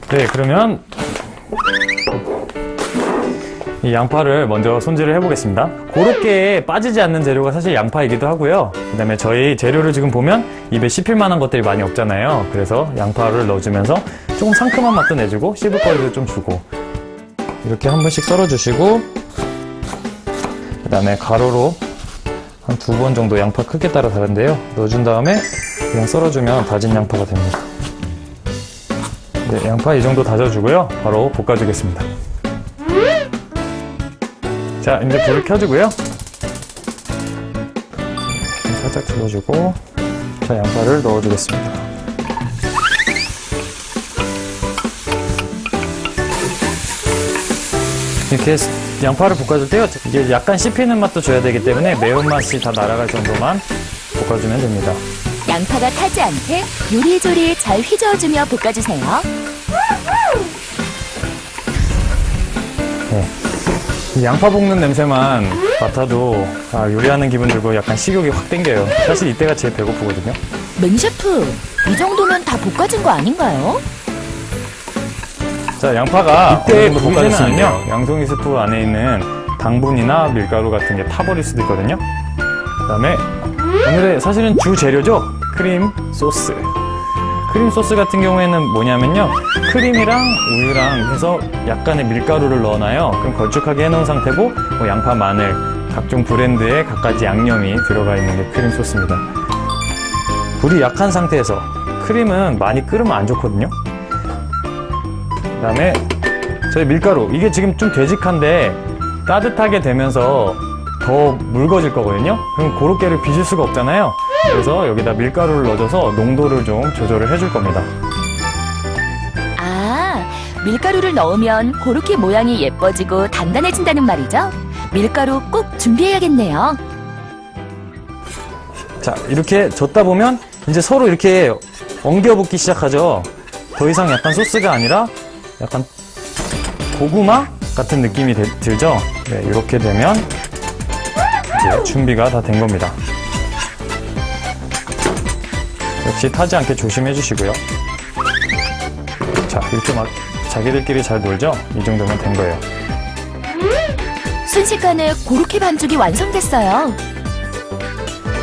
네, 그러면 이 양파를 먼저 손질을 해보겠습니다. 고로케에 빠지지 않는 재료가 사실 양파이기도 하고요. 그 다음에 저희 재료를 지금 보면 입에 씹힐 만한 것들이 많이 없잖아요. 그래서 양파를 넣어주면서 조금 상큼한 맛도 내주고 씹을 거리도 좀 주고, 이렇게 한 번씩 썰어주시고, 그 다음에 가로로 한 2번 정도, 양파 크기에 따라 다른데요, 넣어준 다음에 그냥 썰어주면 다진 양파가 됩니다. 네, 양파 이 정도 다져주고요. 바로 볶아주겠습니다. 자, 이제 불을 켜주고요. 살짝 둘러주고, 자, 양파를 넣어주겠습니다. 이렇게 양파를 볶아줄 때요, 이게 약간 씹히는 맛도 줘야 되기 때문에 매운맛이 다 날아갈 정도만 볶아주면 됩니다. 양파가 타지 않게 요리조리 잘 휘저어주며 볶아주세요. 네. 이 양파 볶는 냄새만 맡아도 요리하는 기분 들고 약간 식욕이 확 땡겨요. 사실 이때가 제일 배고프거든요. 맹셰프, 이 정도면 다 볶아진 거 아닌가요? 자, 양파가 이때 볶아졌으면요, 양송이 스프 안에 있는 당분이나 밀가루 같은 게 타버릴 수도 있거든요. 그 다음에 오늘의 사실은 주 재료죠, 크림 소스. 크림 소스 같은 경우에는 뭐냐면요, 크림이랑 우유랑 해서 약간의 밀가루를 넣어놔요. 그럼 걸쭉하게 해놓은 상태고, 뭐 양파, 마늘, 각종 브랜드의 갖가지 양념이 들어가 있는 게 크림 소스입니다. 불이 약한 상태에서, 크림은 많이 끓으면 안 좋거든요. 그 다음에 저희 밀가루, 이게 지금 좀 되직한데 따뜻하게 되면서 더 묽어질 거거든요. 그럼 고로케를 빚을 수가 없잖아요. 그래서 여기다 밀가루를 넣어줘서 농도를 좀 조절을 해줄 겁니다. 아, 밀가루를 넣으면 고로케 모양이 예뻐지고 단단해진다는 말이죠? 밀가루 꼭 준비해야겠네요. 자, 이렇게 젓다 보면 이제 서로 이렇게 엉겨붙기 시작하죠. 더 이상 약간 소스가 아니라 약간 고구마 같은 느낌이 들죠. 네, 이렇게 되면 이제 준비가 다 된 겁니다. 역시 타지 않게 조심해 주시고요. 자, 이렇게 막 자기들끼리 잘 놀죠? 이 정도면 된 거예요. 순식간에 고로케 반죽이 완성됐어요.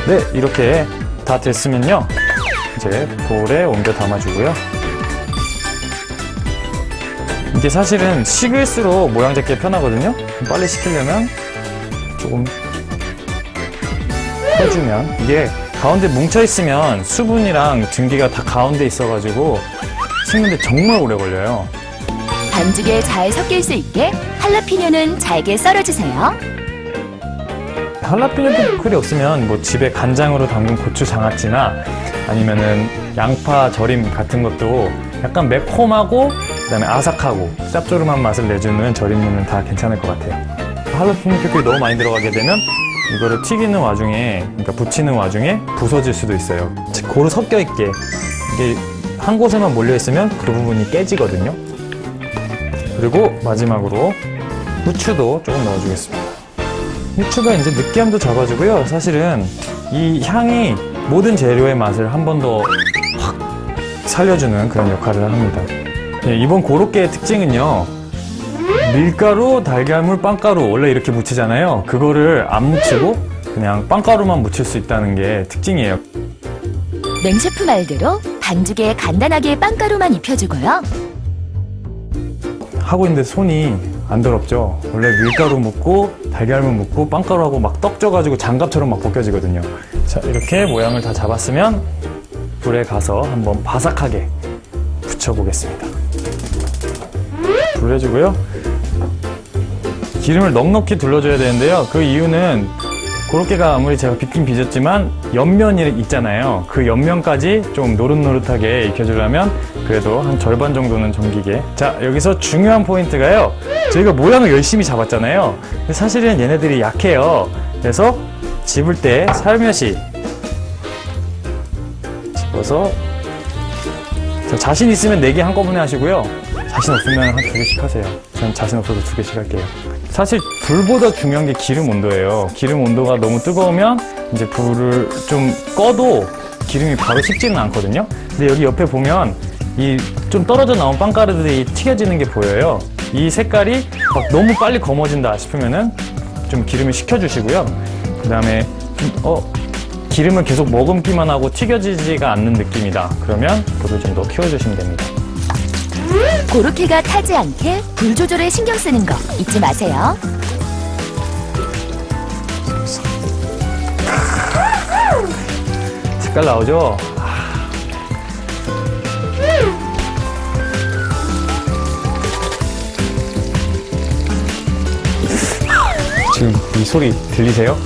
네, 이렇게 다 됐으면요, 이제 볼에 옮겨 담아주고요. 이게 사실은 식을수록 모양 잡기가 편하거든요. 빨리 식히려면 조금 펴주면, 이게 가운데 뭉쳐있으면 수분이랑 증기가 다 가운데 있어가지고 식는데 정말 오래 걸려요. 반죽에 잘 섞일 수 있게 할라피뇨는 잘게 썰어주세요. 할라피뇨 피클이 없으면 뭐 집에 간장으로 담근 고추 장아찌나 아니면은 양파 절임 같은 것도 약간 매콤하고 그다음에 아삭하고 짭조름한 맛을 내주는 절임류는 다 괜찮을 것 같아요. 할라피뇨 피클이 너무 많이 들어가게 되면 이거를 튀기는 와중에, 그러니까 부치는 와중에 부서질 수도 있어요. 고루 섞여 있게, 이게 한 곳에만 몰려 있으면 그 부분이 깨지거든요. 그리고 마지막으로 후추도 조금 넣어주겠습니다. 후추가 이제 느끼함도 잡아주고요. 사실은 이 향이 모든 재료의 맛을 한 번 더 확 살려주는 그런 역할을 합니다. 네, 이번 고로케의 특징은요, 밀가루, 달걀물, 빵가루 원래 이렇게 묻히잖아요. 그거를 안 묻히고 그냥 빵가루만 묻힐 수 있다는 게 특징이에요. 맹셰프 말대로 반죽에 간단하게 빵가루만 입혀주고요. 하고 있는데 손이 안 더럽죠. 원래 밀가루 묻고 달걀물 묻고 빵가루하고 막 떡 쪄가지고 장갑처럼 막 벗겨지거든요. 자, 이렇게 모양을 다 잡았으면 불에 가서 한번 바삭하게 부쳐보겠습니다. 불을 해주고요. 기름을 넉넉히 둘러줘야 되는데요. 그 이유는 고로케가 아무리 제가 빚긴 빚었지만 옆면이 있잖아요. 그 옆면까지 좀 노릇노릇하게 익혀주려면 그래도 한 절반 정도는 정기게. 자, 여기서 중요한 포인트가요, 저희가 모양을 열심히 잡았잖아요. 근데 사실은 얘네들이 약해요. 그래서 집을 때 살며시 집어서, 자, 자신 있으면 4개 한꺼번에 하시고요. 자신 없으면 한 2개씩 하세요. 전 자신 없어서 2개씩 할게요. 사실 불보다 중요한 게 기름 온도예요. 기름 온도가 너무 뜨거우면 이제 불을 좀 꺼도 기름이 바로 식지는 않거든요. 근데 여기 옆에 보면 이 좀 떨어져 나온 빵가루들이 튀겨지는 게 보여요. 이 색깔이 막 너무 빨리 검어진다 싶으면은 좀 기름을 식혀주시고요. 그 다음에 기름을 계속 머금기만 하고 튀겨지지가 않는 느낌이다. 그러면 불을 좀 더 키워주시면 됩니다. 고로케가 타지 않게 불 조절에 신경 쓰는 거 잊지 마세요. 색깔 나오죠? 지금 이 소리 들리세요?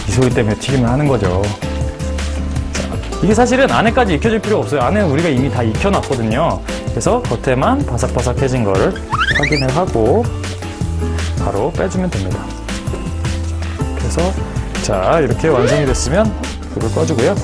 이 소리 때문에 튀김을 하는 거죠. 자, 이게 사실은 안에까지 익혀줄 필요 없어요. 안에는 우리가 이미 다 익혀놨거든요. 그래서 겉에만 바삭바삭해진 거를 확인을 하고 바로 빼주면 됩니다. 그래서 자, 이렇게 완성이 됐으면 불을 꺼주고요.